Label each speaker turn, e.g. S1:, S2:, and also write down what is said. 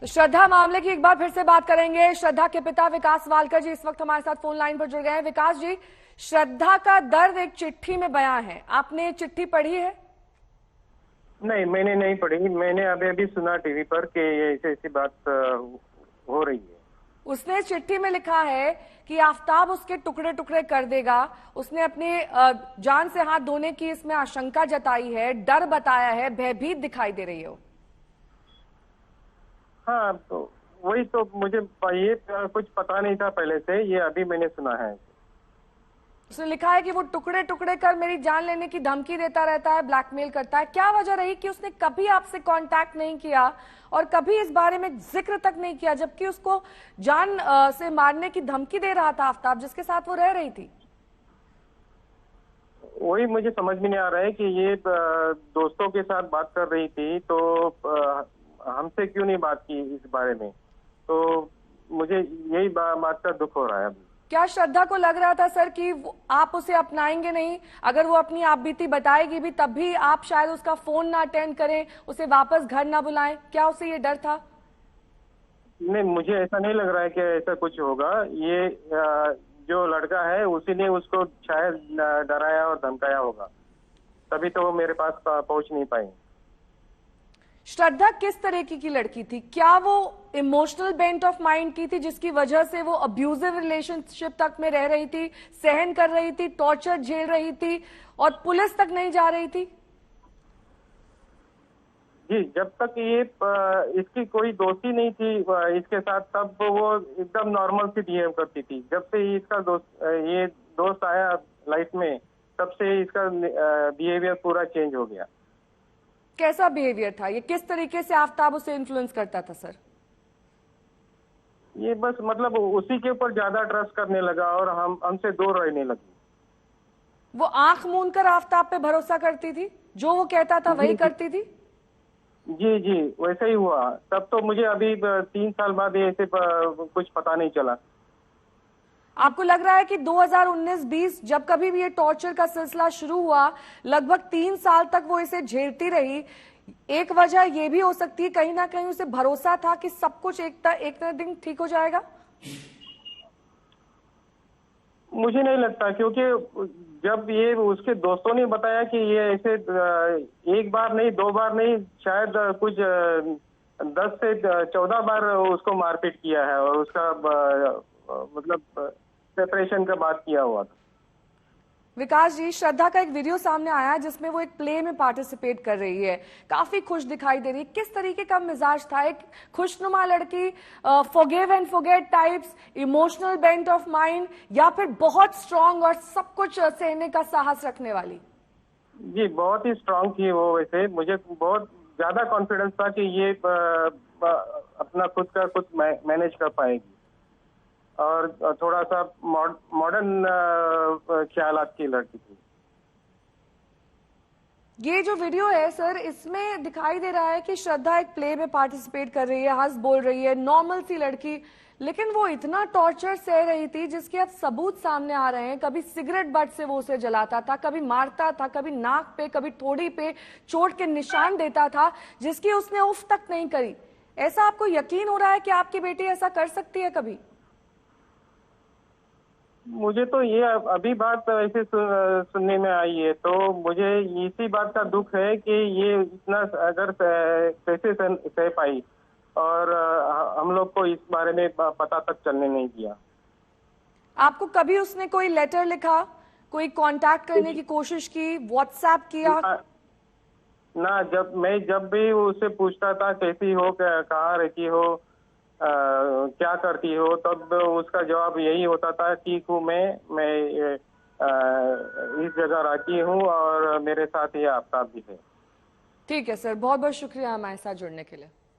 S1: श्रद्धा मामले की एक बार फिर से बात करेंगे। श्रद्धा के पिता विकास वालकर जी इस वक्त हमारे साथ फोन लाइन पर जुड़ गए हैं। विकास जी, श्रद्धा का दर्द एक चिट्ठी में बयां है, आपने चिट्ठी पढ़ी है?
S2: नहीं, मैंने नहीं पढ़ी। मैंने अभी अभी सुना टीवी पर कि ऐसी ऐसी बात हो रही है।
S1: उसने चिट्ठी में लिखा है कि आफताब उसके टुकड़े टुकड़े कर देगा। उसने अपने जान से हाथ धोने की इसमें आशंका जताई है, डर बताया है, भयभीत दिखाई दे रही हो।
S2: हाँ, तो वही तो मुझे ये कुछ पता नहीं था पहले से, ये अभी मैंने सुना है।
S1: उसने लिखा है कि वो टुकड़े टुकड़े कर मेरी जान लेने की धमकी देता रहता है, ब्लैकमेल करता है। क्या वजह रही कि उसने कभी आपसे कांटेक्ट नहीं किया और कभी इस बारे में जिक्र तक नहीं किया, जबकि उसको जान से मारने की धमकी दे रहा था आफताब, जिसके साथ वो रह रही थी?
S2: वही मुझे समझ में नहीं आ रहा है कि ये दोस्तों के साथ बात कर रही थी, तो हमसे क्यों नहीं बात की इस बारे में। तो मुझे यही बात का दुख हो रहा है अभी।
S1: क्या श्रद्धा को लग रहा था सर कि आप उसे अपनाएंगे नहीं, अगर वो अपनी आपबीती बताएगी भी तब भी आप शायद उसका फोन ना अटेंड करें, उसे वापस घर ना बुलाएं? क्या उसे ये डर था?
S2: नहीं, मुझे ऐसा नहीं लग रहा है कि ऐसा कुछ होगा। ये जो लड़का है उसी ने उसको शायद डराया और धमकाया होगा, तभी तो वो मेरे पास पहुंच नहीं पाई।
S1: श्रद्धा किस तरीके की लड़की थी? क्या वो इमोशनल बेंट ऑफ माइंड की थी जिसकी वजह से वो अब्यूजिव रिलेशनशिप तक में रह रही थी, सहन कर रही थी, टॉर्चर झेल रही थी और पुलिस तक नहीं जा रही थी?
S2: जी, जब तक ये इसकी कोई दोस्ती नहीं थी इसके साथ, तब वो एकदम नॉर्मल सी बिहेव करती थी। जब से इसका ये दोस्त आया लाइफ में, तब से इसका बिहेवियर पूरा चेंज हो गया।
S1: कैसा बिहेवियर था ये? किस तरीके से आफताब उसे इन्फ्लुएंस करता था सर?
S2: ये बस मतलब उसी के ऊपर ज्यादा ट्रस्ट करने लगा और हमसे दूर रहने लगी।
S1: वो आंख मूंद कर आफताब पे भरोसा करती थी, जो वो कहता था वही करती थी?
S2: जी जी, वैसा ही हुआ। तब तो मुझे अभी 3 साल बाद ऐसे कुछ पता नहीं चला।
S1: आपको लग रहा है कि 2019-20 जब कभी भी ये टॉर्चर का सिलसिला शुरू हुआ, लगभग 3 साल तक वो इसे झेलती रही? एक वजह ये भी हो सकती है कहीं ना कहीं उसे भरोसा था कि सब कुछ एक ना दिन ठीक हो जाएगा?
S2: मुझे नहीं लगता, क्योंकि जब ये उसके दोस्तों ने बताया कि ये ऐसे एक बार नहीं, 2 बार नहीं, शायद कुछ 10 से 14 बार उसको मारपीट किया है और उसका मतलब सेपरेशन का बात किया हुआ था।
S1: विकास जी, श्रद्धा का एक वीडियो सामने आया है जिसमें वो एक प्ले में पार्टिसिपेट कर रही है, काफी खुश दिखाई दे रही है। किस तरीके का मिजाज था? एक खुशनुमा लड़की, forgive and forget types, emotional bent of mind, या फिर बहुत स्ट्रांग और सब कुछ सहने का साहस रखने वाली?
S2: जी, बहुत ही स्ट्रांग थी वो। वैसे मुझे बहुत ज्यादा कॉन्फिडेंस था कि ये अपना खुद का खुद मैनेज कर पाएगी और थोड़ा सा मॉडर्न ख्यालात की लड़की थी।
S1: ये जो वीडियो है सर, इसमें दिखाई दे रहा है कि श्रद्धा एक प्ले में पार्टिसिपेट कर रही है, हंस बोल रही है, नॉर्मल सी लड़की, लेकिन वो इतना टॉर्चर सह रही थी जिसके अब सबूत सामने आ रहे हैं। कभी सिगरेट बट से वो उसे जलाता था, कभी मारता था, कभी नाक पे, कभी ठोड़ी पे चोट के निशान देता था, जिसकी उसने उफ तक नहीं करी। ऐसा आपको यकीन हो रहा है कि आपकी बेटी ऐसा कर सकती है कभी?
S2: मुझे तो ये अभी बात ऐसे सुनने में आई है, तो मुझे इसी बात का दुख है कि ये इतना अगर कैसे सह पाई और हम लोग को इस बारे में पता तक चलने नहीं दिया।
S1: आपको कभी उसने कोई लेटर लिखा, कोई कांटेक्ट करने की कोशिश की, व्हाट्सएप किया?
S2: ना, जब भी उससे पूछता था कैसी हो, कहाँ रहती हो, क्या करती हो, तब उसका जवाब यही होता था, ठीक हूँ मैं इस जगह रहती हूँ और मेरे साथ ये आफताब भी है।
S1: ठीक है सर, बहुत बहुत शुक्रिया हमारे साथ जुड़ने के लिए।